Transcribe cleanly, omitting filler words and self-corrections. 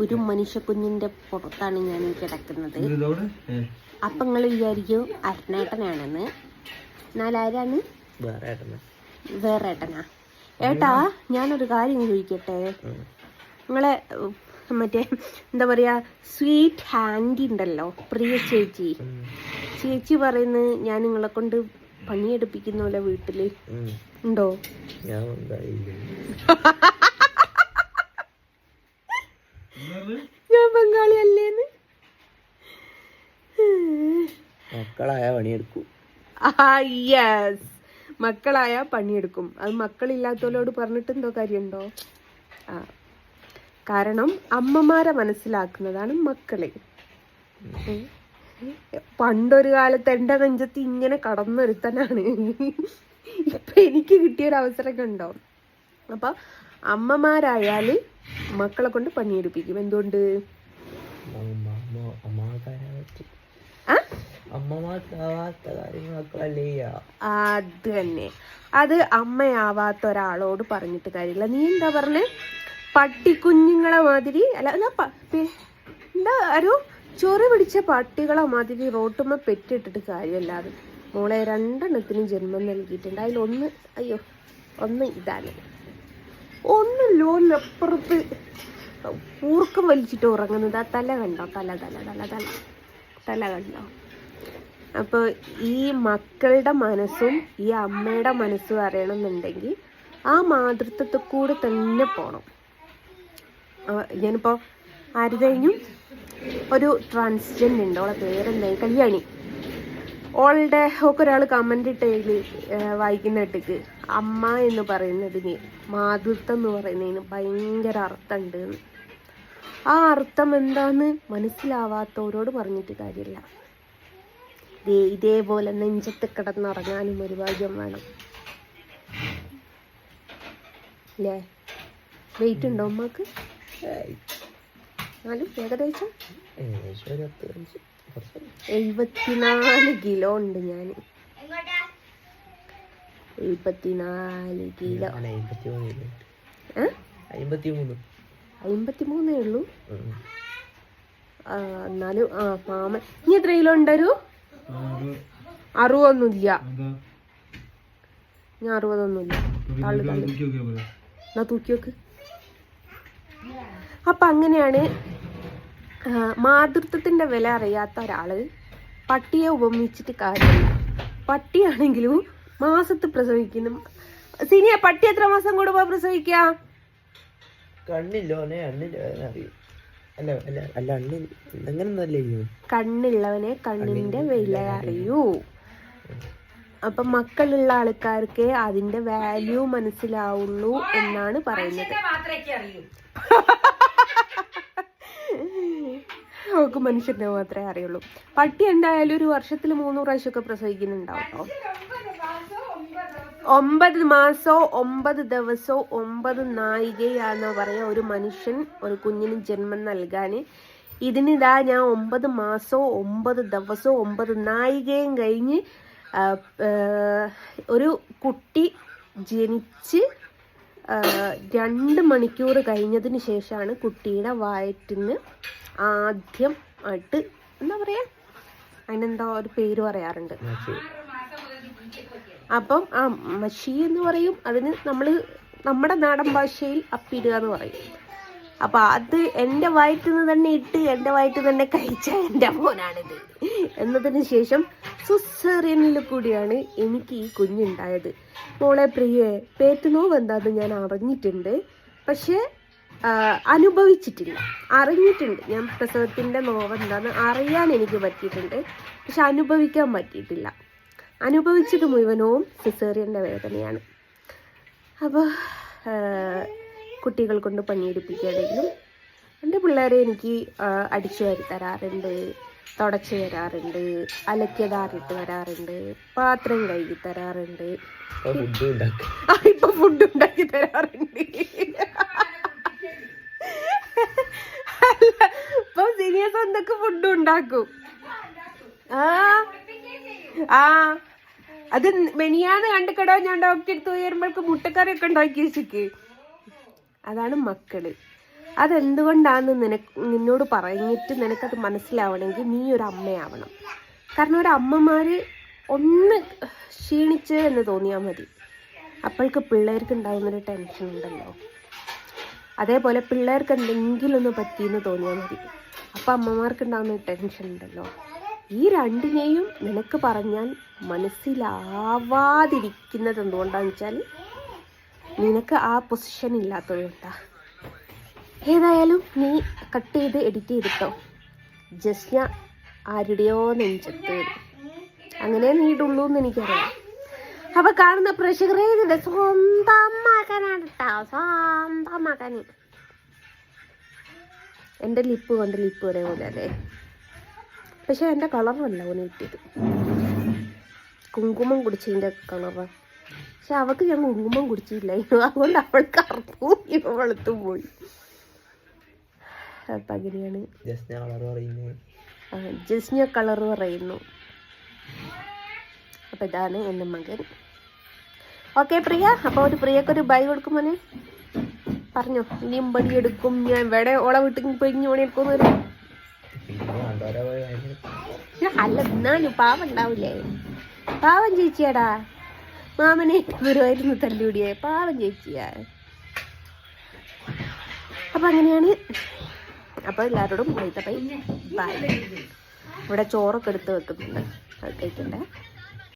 ഒരു മനുഷ്യക്കുഞ്ഞിന്റെ പുറത്താണ് ഞാൻ കിടക്കുന്നത്. അപ്പൊ നിങ്ങൾ വിചാരിക്കും അരുണേട്ടനാണെന്ന്. എന്നാൽ ആരാണ്? വേറെ ഏട്ടനാ. ഏട്ടാ, ഞാനൊരു കാര്യം ചോദിക്കട്ടെ. നിങ്ങളെ മറ്റേ എന്താ പറയാ സ്വീറ്റ് ഹാൻഡി ഉണ്ടല്ലോ, പ്രിയ ചേച്ചി പറയുന്നത് ഞാൻ നിങ്ങളെ കൊണ്ട് പണിയെടുപ്പിക്കുന്ന വീട്ടില് ഉണ്ടോ? ഞാൻ ബംഗാളി അല്ലേന്ന്. മക്കളായ പണിയെടുക്കും. യെസ്, മക്കളായ പണിയെടുക്കും. അത് മക്കളില്ലാത്തവരോട് പറഞ്ഞിട്ട് എന്തോ കാര്യമുണ്ടോ? കാരണം അമ്മമാരെ മനസ്സിലാക്കുന്നതാണ് മക്കളെ. പണ്ടൊരു കാലത്ത് എൻ്റെ നെഞ്ചത്ത് ഇങ്ങനെ കടന്നൊരുത്തനാണ്. ഇപ്പൊ എനിക്ക് കിട്ടിയൊരു അവസരം കണ്ടോ? അപ്പൊ അമ്മമാരായാല് മക്കളെ കൊണ്ട് പണിയെടുപ്പിക്കും. എന്തുകൊണ്ട്? അത് തന്നെ. അത് അമ്മയാവാത്ത ഒരാളോട് പറഞ്ഞിട്ട് കാര്യമില്ല. നീ എന്താ പറഞ്ഞേ? പട്ടിക്കുഞ്ഞുങ്ങളെ മാതിരി അല്ല, എന്താ ഒരു ചൊറി പിടിച്ച പട്ടികളെ മാതിരി റോട്ടുമ്മ പെറ്റിട്ടിട്ട് കാര്യമല്ലാതെ മോളെ 2 ജന്മം നൽകിയിട്ടുണ്ട്. അതിലൊന്ന് ഒന്ന് ഇതാണ്, ഒന്ന് ലോലപ്പുറത്ത് ഊർക്കം വലിച്ചിട്ട് ഉറങ്ങുന്നത്. ആ തല കണ്ടോ? തല കണ്ടോ? അപ്പോൾ ഈ മക്കളുടെ മനസ്സും ഈ അമ്മയുടെ മനസ്സും അറിയണമെന്നുണ്ടെങ്കിൽ ആ മാതൃത്വത്തിൽ കൂടെ തന്നെ പോകണം. ഞാനിപ്പോൾ ആരുതഴിഞ്ഞും ഒരു ട്രാൻസ്ജെൻഡർ ഉണ്ട്, അവളെ പേരെന്തായി, കല്യാണി. ഓളുടെ ഒക്കെ ഒരാൾ കമൻ്റ് ഇട്ടതിൽ വായിക്കുന്ന ഇട്ടേക്ക് അമ്മ എന്ന് പറയുന്നതിന്, മാതൃത്വം എന്ന് പറയുന്നതിന് ഭയങ്കര അർത്ഥമുണ്ട്. ആ അർത്ഥം എന്താന്ന് മനസ്സിലാവാത്തവരോട് പറഞ്ഞിട്ട് കാര്യമില്ല. ഇതേപോലെ നെഞ്ചത്ത് കിടന്നുറങ്ങാനും ഒരു ഭാഗ്യം വേണം അല്ലേ? വെയിറ്റ് ഉണ്ടോ അമ്മക്ക്? ഏകദേശം 74 കിലോ ഉണ്ട്. ഞാൻ 74 കിലോ. 53 ഉള്ളൂ. എന്നാലും മാമൻ ഇനി എത്ര കിലോ ഉണ്ടൊരു? 60 ഞാൻ 60 എന്നാ തൂക്കി വെക്ക്. അപ്പൊ അങ്ങനെയാണ് മാതൃത്വത്തിന്റെ വില അറിയാത്ത ഒരാള് പട്ടിയെ ഉപമിച്ചിട്ട് കാര്യമില്ല. പട്ടിയാണെങ്കിലും മാസത്ത് പ്രസവിക്കുന്നു. സിനിയ, പട്ടി എത്ര മാസം കൂടുമ്പോ പ്രസവിക്കാം? കണ്ണുള്ളവനെ കണ്ണിന്റെ വില അറിയൂ. അപ്പൊ മക്കളുള്ള ആൾക്കാർക്ക് അതിന്റെ വാല്യൂ മനസ്സിലാവുള്ളൂ എന്നാണ് പറയുന്നത്. നമുക്ക് മനുഷ്യനെ മാത്രമേ അറിയുള്ളൂ. പട്ടി എന്തായാലും ഒരു വർഷത്തിൽ 3 പ്രാവശ്യമൊക്കെ പ്രസവിക്കുന്നുണ്ടാവും കേട്ടോ. 9 മാസവും 9 ദിവസവും 9 നായികയാണെന്ന് പറയാ ഒരു മനുഷ്യൻ ഒരു കുഞ്ഞിന് ജന്മം നൽകാൻ. ഇതിനിതാ ഞാൻ 9 മാസവും 9 ദിവസവും 9 നായികയും കഴിഞ്ഞ് ഒരു കുട്ടി ജനിച്ച് 2 മണിക്കൂർ കഴിഞ്ഞതിന് ശേഷമാണ് കുട്ടിയുടെ വയറ്റിന് ആദ്യമായിട്ട് എന്താ പറയാ, അതിനെന്താ ഒരു പേര് പറയാറുണ്ട്. അപ്പം ആ മഷി എന്ന് പറയും അതിന്. നമ്മുടെ നാടൻ ഭാഷയിൽ അപ്പിടുക എന്ന് പറയും. അപ്പൊ അത് എൻ്റെ വയറ്റിന്ന് തന്നെ ഇട്ട് എൻ്റെ വയറ്റിൽ തന്നെ കഴിച്ച എൻ്റെ മോനാണിത്. എന്നതിന് ശേഷം സിസേറിയനിൽ കൂടിയാണ് എനിക്ക് ഈ കുഞ്ഞുണ്ടായത്. മോളെ പ്രിയേ, പേറ്റുനോവ് എന്താന്ന് ഞാൻ അറിഞ്ഞിട്ടുണ്ട്, പക്ഷെ അനുഭവിച്ചിട്ടില്ല. അറിഞ്ഞിട്ടുണ്ട്, ഞാൻ പ്രസവത്തിൻ്റെ നോവ് എന്താന്ന് അറിയാൻ എനിക്ക് പറ്റിയിട്ടുണ്ട്, പക്ഷെ അനുഭവിക്കാൻ പറ്റിയിട്ടില്ല. അനുഭവിച്ചത് മുഴുവനവും സിസേറിയൻ്റെ വേദനയാണ്. അപ്പോൾ കുട്ടികൾ കൊണ്ട് പണിയെടുപ്പിക്കുകയാണെങ്കിലും എൻ്റെ പിള്ളേരെ എനിക്ക് അടിച്ചു വാരി തരാറുണ്ട്, തുടച്ചു തരാറുണ്ട്, അലക്കിയതാറിട്ട് തരാറുണ്ട്, പാത്രം കഴുകി തരാറുണ്ട്, ഇപ്പൊ ഫുഡ് ഉണ്ടാക്കി തരാറുണ്ട്. ഇപ്പൊ സീനിയേഴ്സ് എന്തൊക്കെ ഫുഡ് ഉണ്ടാക്കും. അത് മെനിയാന്ന് കണ്ടിക്കടോ ഞാൻ ഡോക്ടറെ അടുത്ത് വരുമ്പോഴേക്ക് മുട്ടക്കറിയൊക്കെ ഉണ്ടാക്കി വെച്ചിക്ക്. അതാണ് മക്കള്. അതെന്തുകൊണ്ടാണെന്ന് നിന്നോട് പറഞ്ഞിട്ട് നിനക്കത് മനസ്സിലാവണമെങ്കിൽ നീ ഒരു അമ്മയാവണം. കാരണം ഒരു അമ്മമാര് ഒന്ന് ക്ഷീണിച്ച് എന്ന് തോന്നിയാൽ മതി, അപ്പോഴേക്ക് പിള്ളേർക്ക് ഉണ്ടാകുന്നൊരു ടെൻഷൻ ഉണ്ടല്ലോ. അതേപോലെ പിള്ളേർക്ക് എന്തെങ്കിലും ഒന്ന് പറ്റിയെന്ന് തോന്നിയാൽ മതി, അപ്പം അമ്മമാർക്ക് ഉണ്ടാകുന്ന ഒരു ടെൻഷൻ ഉണ്ടല്ലോ. ഈ രണ്ടിനെയും നിനക്ക് പറഞ്ഞാൽ മനസ്സിലാവാതിരിക്കുന്നത് എന്തുകൊണ്ടാണെന്ന് വെച്ചാൽ നിനക്ക് ആ പൊസിഷൻ ഇല്ലാത്തതുകൊണ്ടാണ്. ഏതായാലും നീ കട്ട് ചെയ്ത് എഡിറ്റ് ചെയ്തിട്ടോ. ജസ്ന ആരുടെയോ നെഞ്ചത്ത്, അങ്ങനെ നീ ഇടുള്ളൂ എന്ന് എനിക്കറിയാം. അപ്പൊ കാണുന്ന പ്രേക്ഷകരെ ഇതിന്റെ സ്വന്തം മകനാണ് കേട്ടോ, സ്വന്തം മകന്. എൻ്റെ ലിപ്പ് കൊണ്ട് ലിപ്പ് ഒരേ പോലെ അല്ലേ, പക്ഷെ എൻ്റെ കളറല്ല ഓന് കിട്ടിയത്, കുങ്കുമം കുടിച്ചതിൻ്റെ കളറാണ്. പക്ഷെ അവൾക്ക് ഞാൻ കുങ്കുമം കുടിച്ചില്ലായിരുന്നു, അതുകൊണ്ട് അവൾ കറുപ്പു ഇവ വെളുത്തും പോയി. അപ്പം അങ്ങനെയാണ് ജസ്ന കളർ പറയുന്നു. അപ്പം ഇതാണ് എൻ്റെ മകൻ. ഓക്കെ പ്രിയ, അപ്പോൾ ഒരു പ്രിയക്കൊരു ബൈ കൊടുക്കും മോനെ, പറഞ്ഞോ. ഇനിയും പണിയെടുക്കും ഞാൻ, ഇവിടെ ഓളെ വീട്ടിൽ പിഴിഞ്ഞ് പണിയെടുക്കുമെന്ന് വരും. അല്ല എന്നാലും പാവം ഉണ്ടാവില്ലേ, പാവം ചേച്ചിയാടാ, മാമനെ വരുമായിരുന്നു തല്ലുകൂടിയേ, പാവം ചേച്ചിയാ. അപ്പം അങ്ങനെയാണ്. അപ്പോൾ എല്ലാവരോടും ബൈ ബൈ. ഇവിടെ ചോറൊക്കെ എടുത്ത് വെക്കുന്നുണ്ട്, അത് കഴിക്കണ്ടേ.